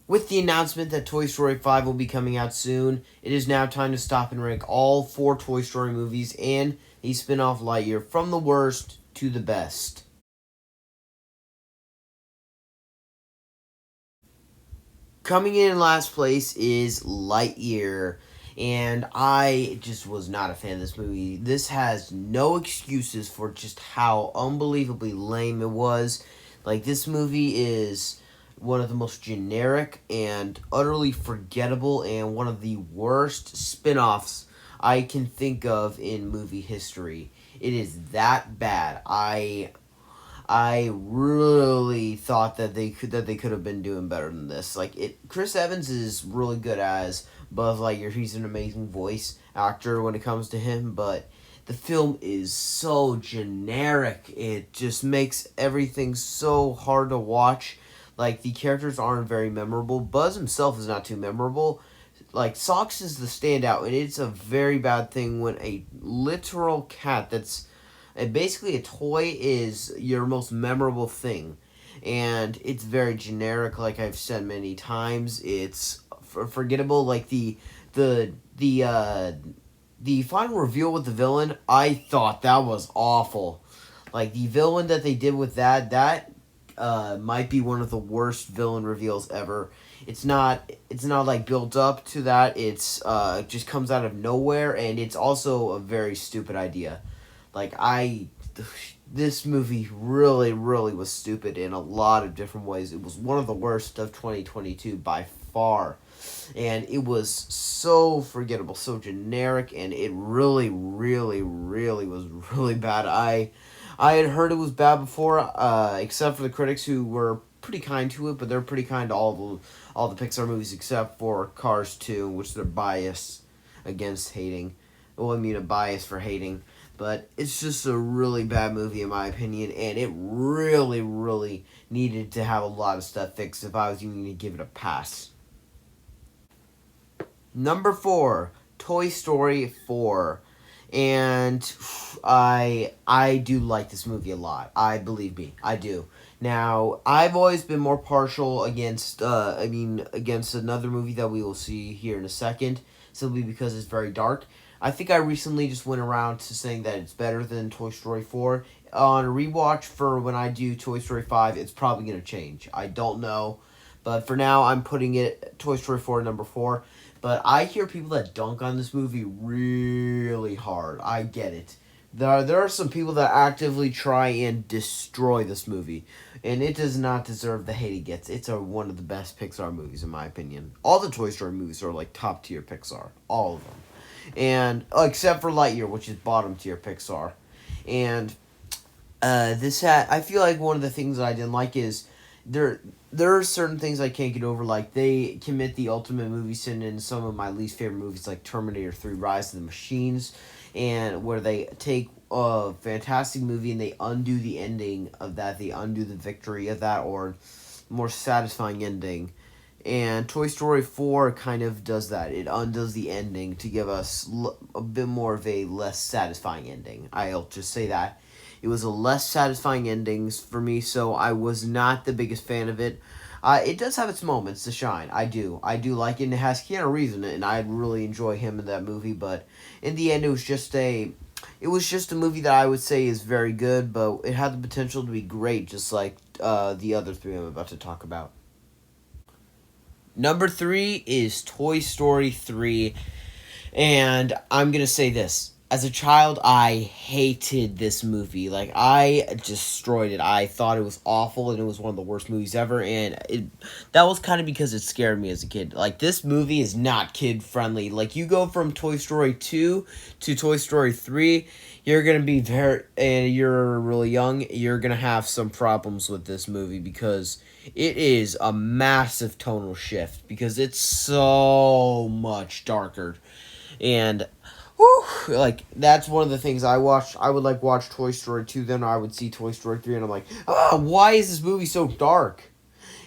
With the announcement that Toy Story 5 will be coming out soon, it is now time to stop and rank all four Toy Story movies and the spin off Lightyear from the worst to the best. Coming in last place is Lightyear, and I just was not a fan of this movie. This has no excuses for just how unbelievably lame it was. Like, this movie is one of the most generic and utterly forgettable and one of the worst spin-offs I can think of in movie history. It is that bad. I really thought that they could have been doing better than this. Like, it, Chris Evans is really good as Buzz Lightyear. He's an amazing voice actor when it comes to him, but the film is so generic. It just makes everything so hard to watch. Like, the characters aren't very memorable. Buzz himself is not too memorable. Like, Socks is the standout, and it's a very bad thing when a literal cat that's basically a toy is your most memorable thing. And it's very generic, like I've said many times. It's forgettable. Like the final reveal with the villain, I thought that was awful. Like, the villain that they did with that might be one of the worst villain reveals ever. It's not like built up to that. It's just comes out of nowhere, and it's also a very stupid idea. Like, this movie really, really was stupid in a lot of different ways. It was one of the worst of 2022 by far. And it was so forgettable, so generic, and it really, really, really was really bad. I had heard it was bad before, except for the critics who were pretty kind to it, but they're pretty kind to all the Pixar movies except for Cars 2, which they're biased against hating. Well, I mean, a bias for hating. But it's just a really bad movie in my opinion, and it really, really needed to have a lot of stuff fixed if I was even going to give it a pass. Number 4, Toy Story 4. And I do like this movie a lot. Believe me, I do. Now, I've always been more partial against against another movie that we will see here in a second, simply because it's very dark. I think I recently just went around to saying that it's better than Toy Story 4. On a rewatch for when I do Toy Story 5, it's probably going to change. I don't know. But for now, I'm putting it Toy Story 4 number 4. But I hear people that dunk on this movie really hard. I get it. There are some people that actively try and destroy this movie. And it does not deserve the hate it gets. It's one of the best Pixar movies, in my opinion. All the Toy Story movies are like top tier Pixar. All of them. And except for Lightyear, which is bottom tier Pixar. And I feel like one of the things that I didn't like is there are certain things I can't get over. Like, they commit the ultimate movie sin in some of my least favorite movies, like Terminator 3: Rise of the Machines, and where they take a fantastic movie and they undo the ending of that, they undo the victory of that, or more satisfying ending. And Toy Story 4 kind of does that. It undoes the ending to give us a bit more of a less satisfying ending. I'll just say that. It was a less satisfying endings for me, so I was not the biggest fan of it. It does have its moments to shine. I do. I do like it, and it has Keanu Reeves in it, and I really enjoy him in that movie. But in the end, it was just a movie that I would say is very good, but it had the potential to be great, just like the other three I'm about to talk about. Number 3 is Toy Story 3, and I'm gonna say this. As a child, I hated this movie. Like, I destroyed it. I thought it was awful, and it was one of the worst movies ever, and that was kind of because it scared me as a kid. Like, this movie is not kid-friendly. Like, you go from Toy Story 2 to Toy Story 3, you're going to be and you're really young, you're going to have some problems with this movie, because it is a massive tonal shift, because it's so much darker. And whew, like, that's one of the things I watched. I would like watch Toy Story 2, then I would see Toy Story 3, and I'm like, why is this movie so dark?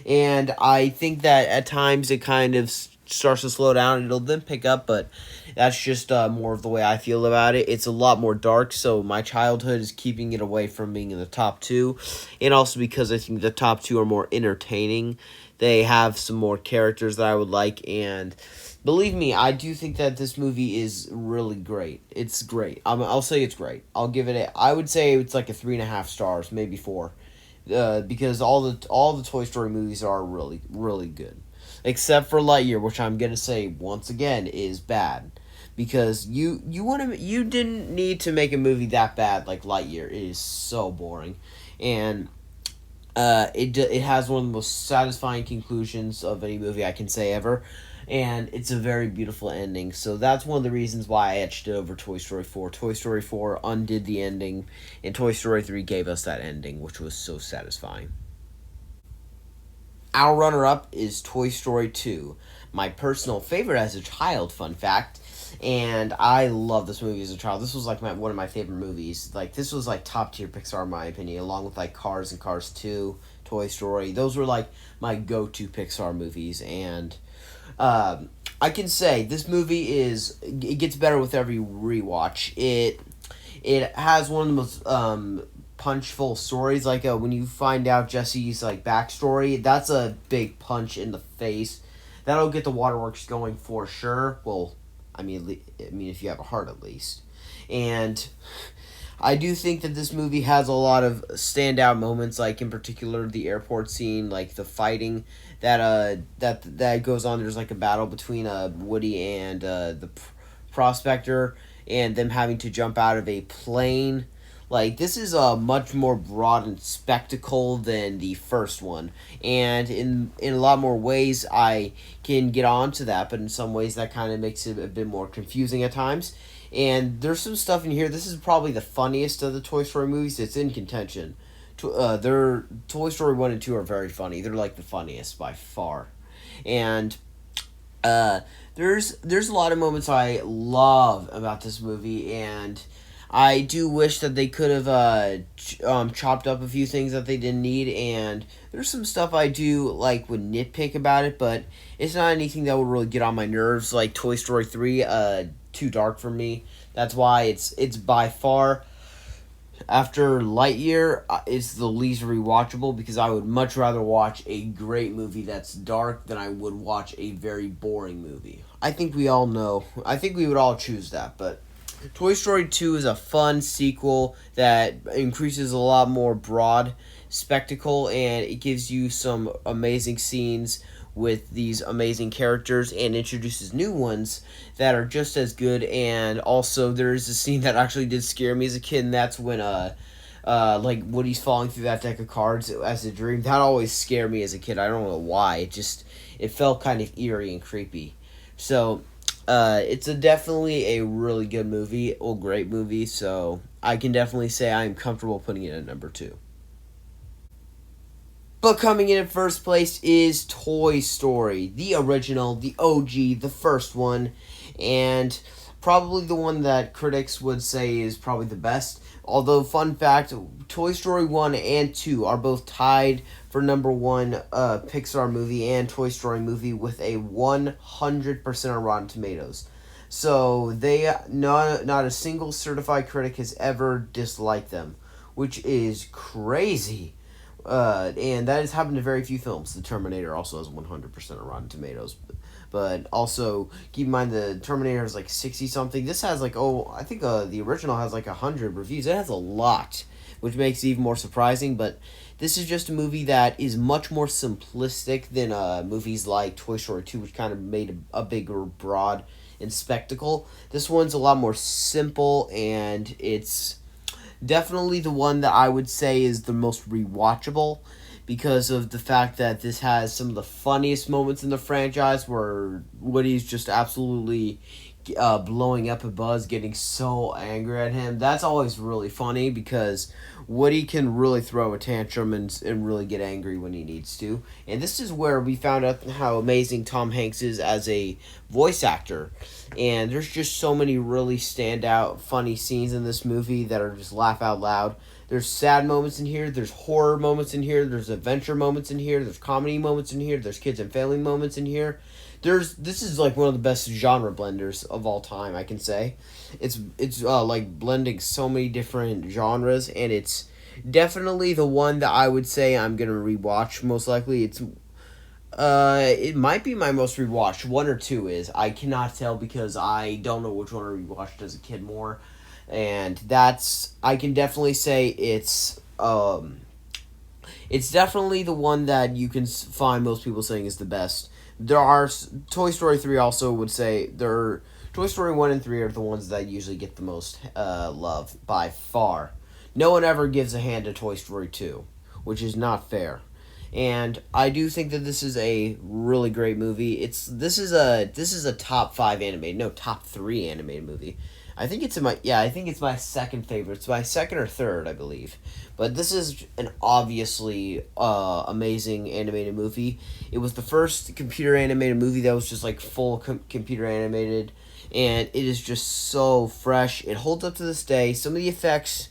And I think that at times it kind of starts to slow down, and it'll then pick up, but that's just more of the way I feel about it. It's a lot more dark, so my childhood is keeping it away from being in the top 2, and also because I think the top 2 are more entertaining They have some more characters that I would like, and believe me, I do think that this movie is really great. It's great. I'll say it's great. I'll give it a. I would say it's like a 3.5 stars, maybe 4, because all the Toy Story movies are really really good, except for Lightyear, which I'm gonna say once again is bad, because you didn't need to make a movie that bad like Lightyear. It is so boring, and it has one of the most satisfying conclusions of any movie I can say ever, and it's a very beautiful ending. So that's one of the reasons why I etched it over Toy Story 4. Toy Story 4 undid the ending, and Toy Story 3 gave us that ending, which was so satisfying. Our runner up is Toy Story 2, my personal favorite as a child, fun fact. And I love this movie as a child. This was like one of my favorite movies. Like, this was like top tier Pixar in my opinion, along with like Cars and Cars 2, Toy Story. Those were like my go to Pixar movies. And I can say this movie it gets better with every rewatch. It has one of the most punchful stories. Like when you find out Jesse's like backstory, that's a big punch in the face. That'll get the waterworks going for sure. Well, I mean, if you have a heart at least. And I do think that this movie has a lot of standout moments, like in particular the airport scene, like the fighting that goes on. There's like a battle between Woody and prospector, and them having to jump out of a plane. Like, this is a much more broad and spectacle than the first one, and in a lot more ways I can get on to that, but in some ways that kind of makes it a bit more confusing at times. And there's some stuff in here. This is probably the funniest of the Toy Story movies. It's in contention. Their Toy Story 1 and 2 are very funny. They're like the funniest by far. And there's a lot of moments I love about this movie, and I do wish that they could have chopped up a few things that they didn't need, and there's some stuff I do like would nitpick about it, but it's not anything that would really get on my nerves. Like Toy Story 3, too dark for me. That's why it's by far, after Lightyear, it's the least rewatchable, because I would much rather watch a great movie that's dark than I would watch a very boring movie. I think we all know. I think we would all choose that, but Toy Story 2 is a fun sequel that increases a lot more broad spectacle, and it gives you some amazing scenes with these amazing characters and introduces new ones that are just as good. And also there's a scene that actually did scare me as a kid, and that's when like Woody's falling through that deck of cards as a dream. That always scared me as a kid. I don't know why. It felt kind of eerie and creepy. So it's definitely a really good movie, or great movie, so I can definitely say I'm comfortable putting it at number 2. But coming in at first place is Toy Story, the original, the OG, the first one, and probably the one that critics would say is probably the best. Although, fun fact, Toy Story 1 and 2 are both tied for number 1 Pixar movie and Toy Story movie with a 100% on Rotten Tomatoes. So not a single certified critic has ever disliked them, which is crazy. And that has happened to very few films. The Terminator also has 100% on Rotten Tomatoes. But also, keep in mind the Terminator is like 60 something. This has like, I think the original has like 100 reviews. It has a lot, which makes it even more surprising. But this is just a movie that is much more simplistic than movies like Toy Story 2, which kind of made a bigger, broad, and spectacle. This one's a lot more simple, and it's definitely the one that I would say is the most rewatchable, because of the fact that this has some of the funniest moments in the franchise, where Woody's just absolutely blowing up at Buzz, getting so angry at him. That's always really funny, because Woody can really throw a tantrum and really get angry when he needs to. And this is where we found out how amazing Tom Hanks is as a voice actor. And there's just so many really standout funny scenes in this movie that are just laugh out loud. There's sad moments in here, there's horror moments in here, there's adventure moments in here, there's comedy moments in here, there's kids and family moments in here. This is like one of the best genre blenders of all time, I can say. It's like blending so many different genres, and it's definitely the one that I would say I'm gonna rewatch most likely. It might be my most rewatched. One or two is. I cannot tell because I don't know which one I rewatched as a kid more. And that's, I can definitely say it's definitely the one that you can find most people saying is the best. There are Toy Story 3 also would say there. Toy Story 1 and 3 are the ones that usually get the most love by far. No one ever gives a hand to Toy Story 2, which is not fair. And I do think that this is a really great movie. This is a top 5 animated, no, top 3 animated movie. I think it's my second favorite. It's my second or third, I believe. But this is an obviously amazing animated movie. It was the first computer animated movie that was just like full computer animated, and it is just so fresh. It holds up to this day. Some of the effects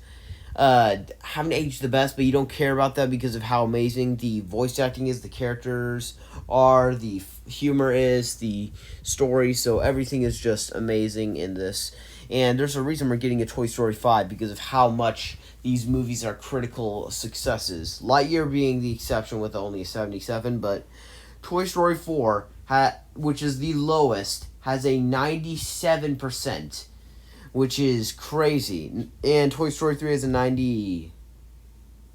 haven't aged the best, but you don't care about that because of how amazing the voice acting is, the characters are, the humor is, the story. So everything is just amazing in this. And there's a reason we're getting a Toy Story 5 because of how much these movies are critical successes. Lightyear being the exception with only a 77, but Toy Story 4, which is the lowest, has a 97%, which is crazy. And Toy Story 3 has a 98%,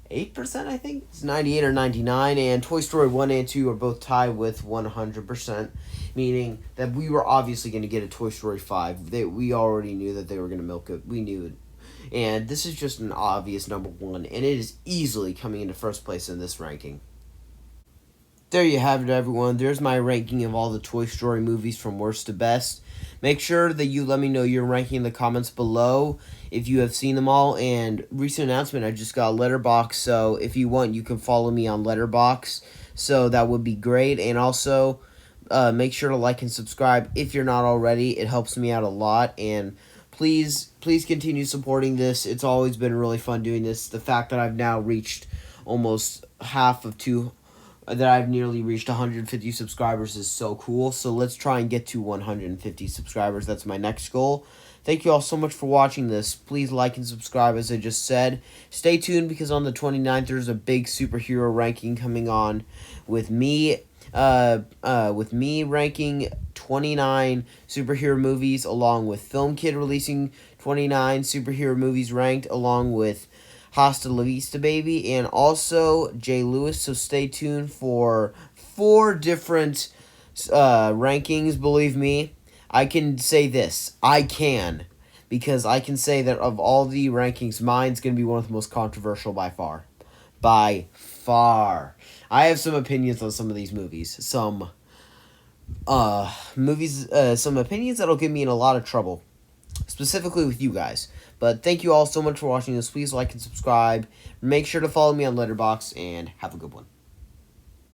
I think. It's 98 or 99. And Toy Story 1 and 2 are both tied with 100%, meaning that we were obviously going to get a Toy Story 5. We already knew that they were going to milk it. We knew it. And this is just an obvious number 1, and it is easily coming into first place in this ranking. There you have it, everyone. There's my ranking of all the Toy Story movies from worst to best. Make sure that you let me know your ranking in the comments below if you have seen them all. And recent announcement, I just got Letterboxd, so if you want, you can follow me on Letterboxd. So that would be great. And also, make sure to like and subscribe if you're not already. It helps me out a lot. And please continue supporting this. It's always been really fun doing this. The fact that I've now reached almost that I've nearly reached 150 subscribers is so cool. So let's try and get to 150 subscribers. That's my next goal. Thank you all so much for watching this. Please like and subscribe, as I just said. Stay tuned because on the 29th there's a big superhero ranking coming on with me ranking 29 superhero movies, along with Film Kid releasing 29 superhero movies ranked, along with Hasta La Vista Baby, and also Jay Lewis. So stay tuned for 4 different rankings. Believe me, I can say this. Because I can say that of all the rankings, mine's going to be one of the most controversial by far. By far. I have some opinions on some of these movies. Some opinions that'll get me in a lot of trouble, specifically with you guys. But thank you all so much for watching this. Please like and subscribe. Make sure to follow me on Letterboxd, and have a good one.